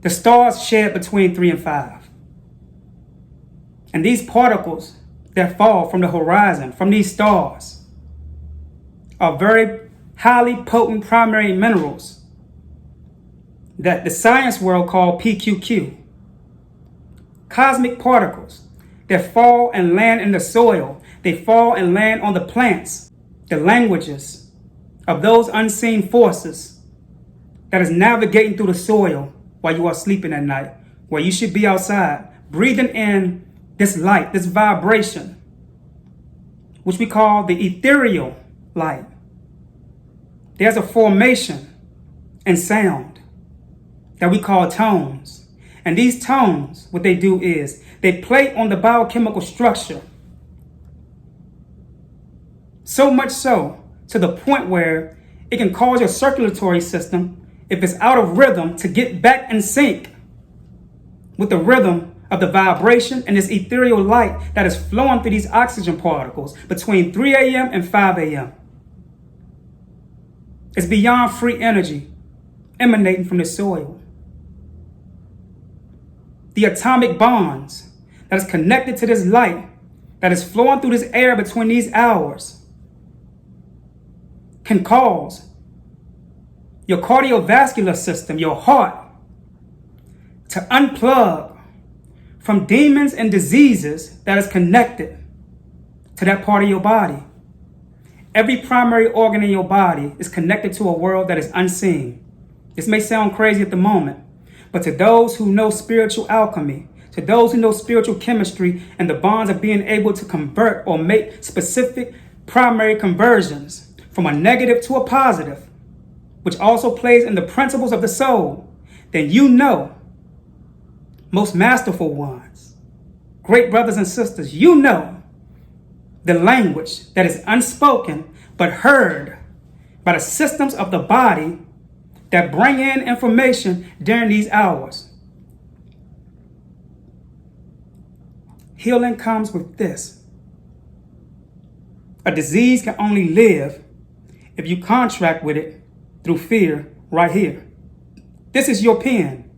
the stars shed between 3 and 5. And these particles that fall from the horizon, from these stars, are very highly potent primary minerals that the science world call PQQ. Cosmic particles that fall and land in the soil. They fall and land on the plants, the languages of those unseen forces that is navigating through the soil while you are sleeping at night, where you should be outside, breathing in this light, this vibration, which we call the ethereal light. There's a formation in sound that we call tones. And these tones, what they do is they play on the biochemical structure. So much so to the point where it can cause your circulatory system, if it's out of rhythm, to get back in sync with the rhythm of the vibration and this ethereal light that is flowing through these oxygen particles between 3 a.m. and 5 a.m. It's beyond free energy emanating from the soil. The atomic bonds that is connected to this light that is flowing through this air between these hours can cause your cardiovascular system, your heart, to unplug from demons and diseases that is connected to that part of your body. Every primary organ in your body is connected to a world that is unseen. This may sound crazy at the moment, but to those who know spiritual alchemy, to those who know spiritual chemistry and the bonds of being able to convert or make specific primary conversions from a negative to a positive, which also plays in the principles of the soul, then you know, most masterful ones, great brothers and sisters, you know the language that is unspoken but heard by the systems of the body that bring in information during these hours. Healing comes with this. A disease can only live if you contract with it through fear right here. This is your pen.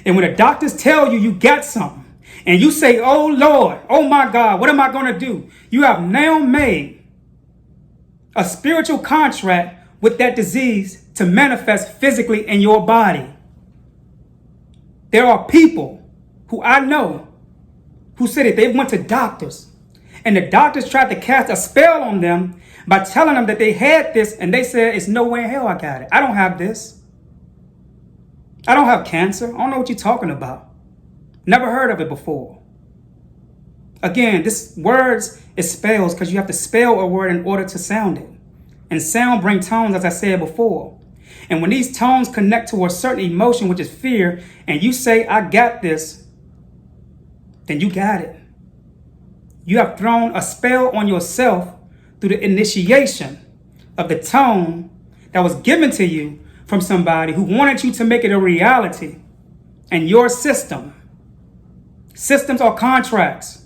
And when the doctors tell you you got something, and you say, oh Lord, oh my God, what am I going to do? You have now made a spiritual contract with that disease to manifest physically in your body. There are people who I know who said that they went to doctors and the doctors tried to cast a spell on them by telling them that they had this, and they said, it's no way in hell I got it. I don't have this. I don't have cancer. I don't know what you're talking about. Never heard of it before. Again, this words is spells because you have to spell a word in order to sound it. And sound brings tones, as I said before. And when these tones connect to a certain emotion, which is fear, and you say, I got this, then you got it. You have thrown a spell on yourself through the initiation of the tone that was given to you from somebody who wanted you to make it a reality. And your system, systems are contracts.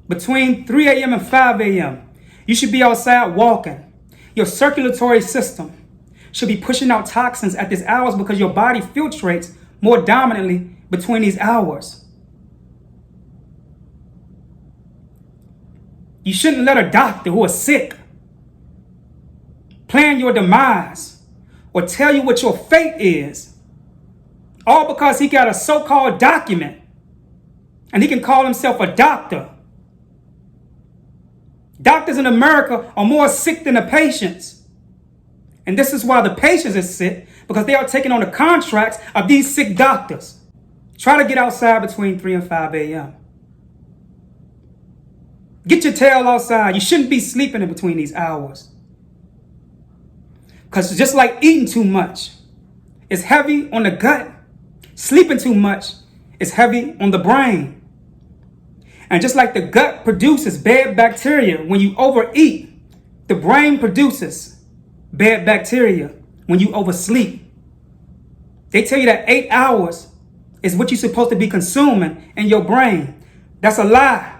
Between 3 a.m. and 5 a.m., you should be outside walking. Your circulatory system should be pushing out toxins at these hours because your body filtrates more dominantly between these hours. You shouldn't let a doctor who is sick plan your demise or tell you what your fate is, all because he got a so-called document and he can call himself a doctor. Doctors in America are more sick than the patients. And this is why the patients are sick, because they are taking on the contracts of these sick doctors. Try to get outside between 3 and 5 a.m. Get your tail outside. You shouldn't be sleeping in between these hours. Because just like eating too much is heavy on the gut, sleeping too much is heavy on the brain. And just like the gut produces bad bacteria when you overeat, the brain produces bad bacteria when you oversleep. They tell you that 8 hours is what you're supposed to be consuming in your brain. That's a lie.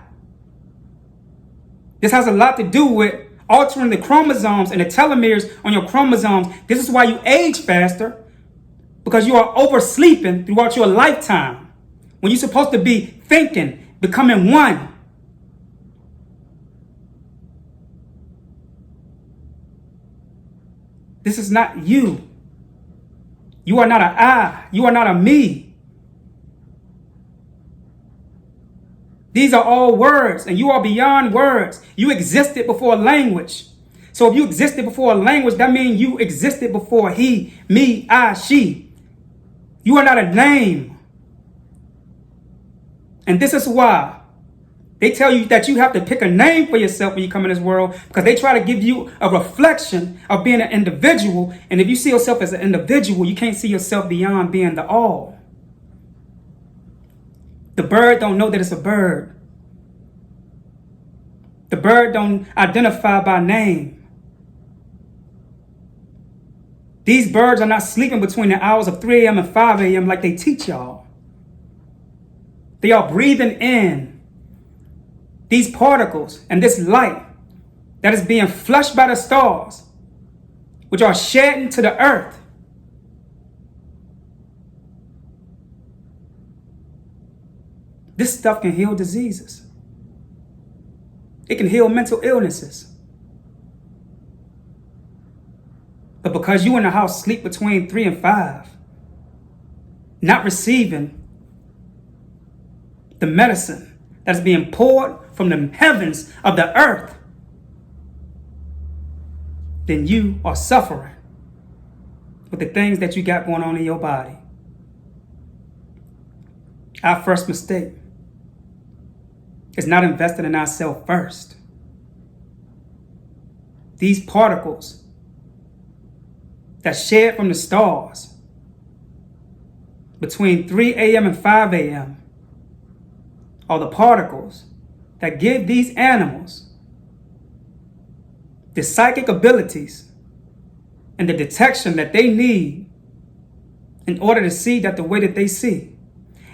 This has a lot to do with altering the chromosomes and the telomeres on your chromosomes. This is why you age faster, because you are oversleeping throughout your lifetime when you're supposed to be thinking, becoming one. This is not you. You are not an I. You are not a me. These are all words, and you are beyond words. You existed before language. So if you existed before a language, that means you existed before he, me, I, she. You are not a name. And this is why they tell you that you have to pick a name for yourself when you come in this world, because they try to give you a reflection of being an individual. And if you see yourself as an individual, you can't see yourself beyond being the all. The bird don't know that it's a bird. The bird don't identify by name. These birds are not sleeping between the hours of 3 a.m. and 5 a.m. like they teach y'all. They are breathing in these particles and this light that is being flushed by the stars, which are shedding to the earth. This stuff can heal diseases. It can heal mental illnesses. But because you in the house sleep between 3 and 5, not receiving the medicine that's being poured from the heavens of the earth, then you are suffering with the things that you got going on in your body. Our first mistake is not investing in ourselves first. These particles that shed from the stars between 3 a.m. and 5 a.m. are the particles that give these animals the psychic abilities and the detection that they need in order to see that the way that they see.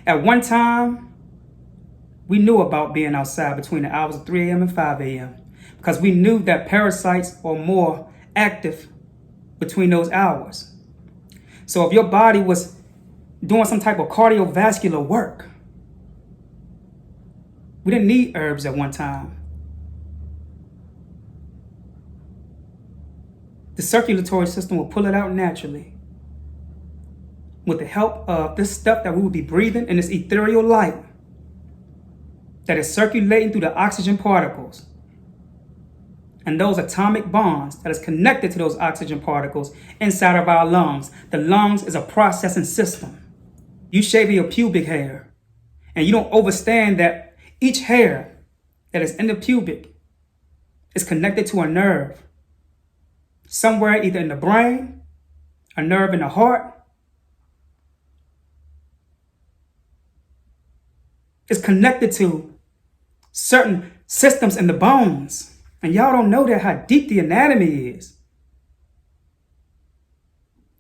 At one time, we knew about being outside between the hours of 3 a.m. and 5 a.m. because we knew that parasites are more active between those hours. So if your body was doing some type of cardiovascular work, we didn't need herbs at one time. The circulatory system will pull it out naturally with the help of this stuff that we will be breathing in, this ethereal light that is circulating through the oxygen particles and those atomic bonds that is connected to those oxygen particles inside of our lungs. The lungs is a processing system. You shave your pubic hair, and you don't understand that each hair that is in the pubic is connected to a nerve. Somewhere either in the brain, a nerve in the heart. It's connected to certain systems in the bones. And y'all don't know that how deep the anatomy is.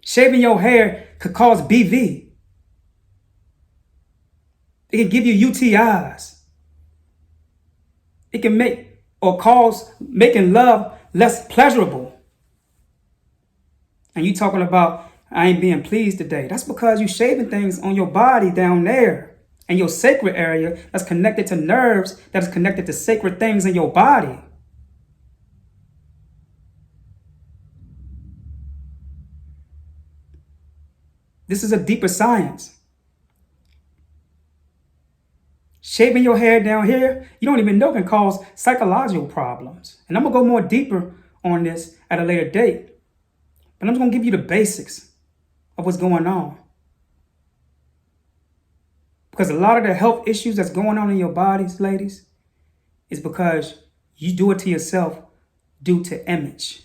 Shaving your hair could cause BV. It can give you UTIs. It can make or cause making love less pleasurable. And you talking about, I ain't being pleased today. That's because you shaving things on your body down there. And your sacred area that's connected to nerves, that is connected to sacred things in your body. This is a deeper science. Shaving your hair down here, you don't even know, can cause psychological problems. And I'm going to go more deeper on this at a later date. But I'm just going to give you the basics of what's going on. Because a lot of the health issues that's going on in your bodies, ladies, is because you do it to yourself due to image.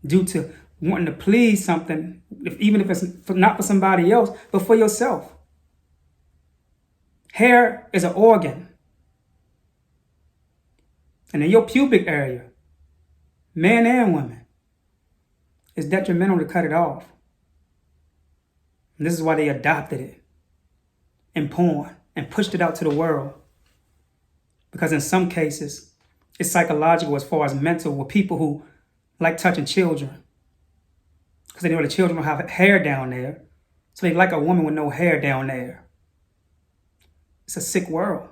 Due to wanting to please something, even if it's not for somebody else, but for yourself. Hair is an organ. And in your pubic area, men and women, it's detrimental to cut it off. And this is why they adopted it in porn and pushed it out to the world. Because in some cases, It's psychological as far as mental with people who like touching children. Because they know the children don't have hair down there. So they like a woman with no hair down there. It's a sick world.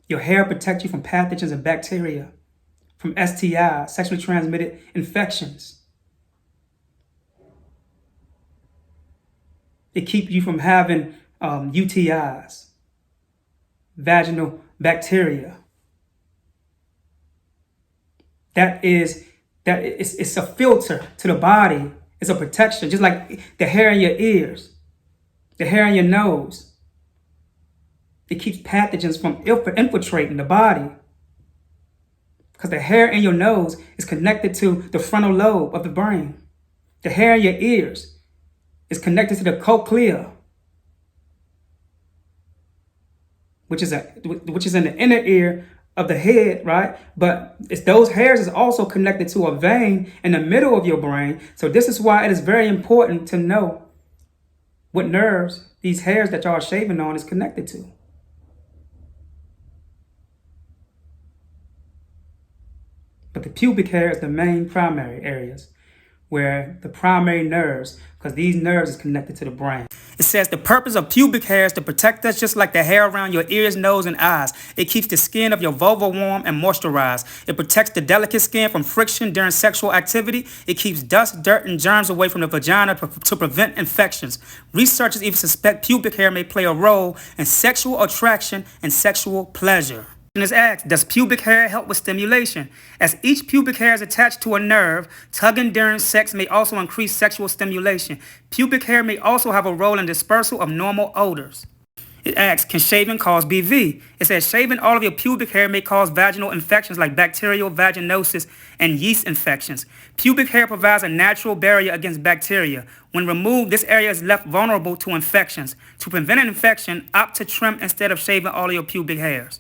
Your hair protects you from pathogens and bacteria, from STIs, sexually transmitted infections. It keeps you from having UTIs, vaginal bacteria. It's a filter to the body. It's a protection, just like the hair in your ears, the hair in your nose. It keeps pathogens from infiltrating the body. Because the hair in your nose is connected to the frontal lobe of the brain. The hair in your ears is connected to the cochlea, which is in the inner ear of the head, right? But it's those hairs is also connected to a vein in the middle of your brain. So this is why it is very important to know what nerves these hairs that y'all are shaving on is connected to. But the pubic hair is the main primary areas where the primary nerves, because these nerves is connected to the brain. It says the purpose of pubic hair is to protect us just like the hair around your ears, nose, and eyes. It keeps the skin of your vulva warm and moisturized. It protects the delicate skin from friction during sexual activity. It keeps dust, dirt, and germs away from the vagina to prevent infections. Researchers even suspect pubic hair may play a role in sexual attraction and sexual pleasure. And is asked, does pubic hair help with stimulation? As each pubic hair is attached to a nerve, tugging during sex may also increase sexual stimulation. Pubic hair may also have a role in dispersal of normal odors. It asks, can shaving cause BV? It says shaving all of your pubic hair may cause vaginal infections like bacterial vaginosis and yeast infections. Pubic hair provides a natural barrier against bacteria. When removed, this area is left vulnerable to infections. To prevent an infection, opt to trim instead of shaving all of your pubic hairs.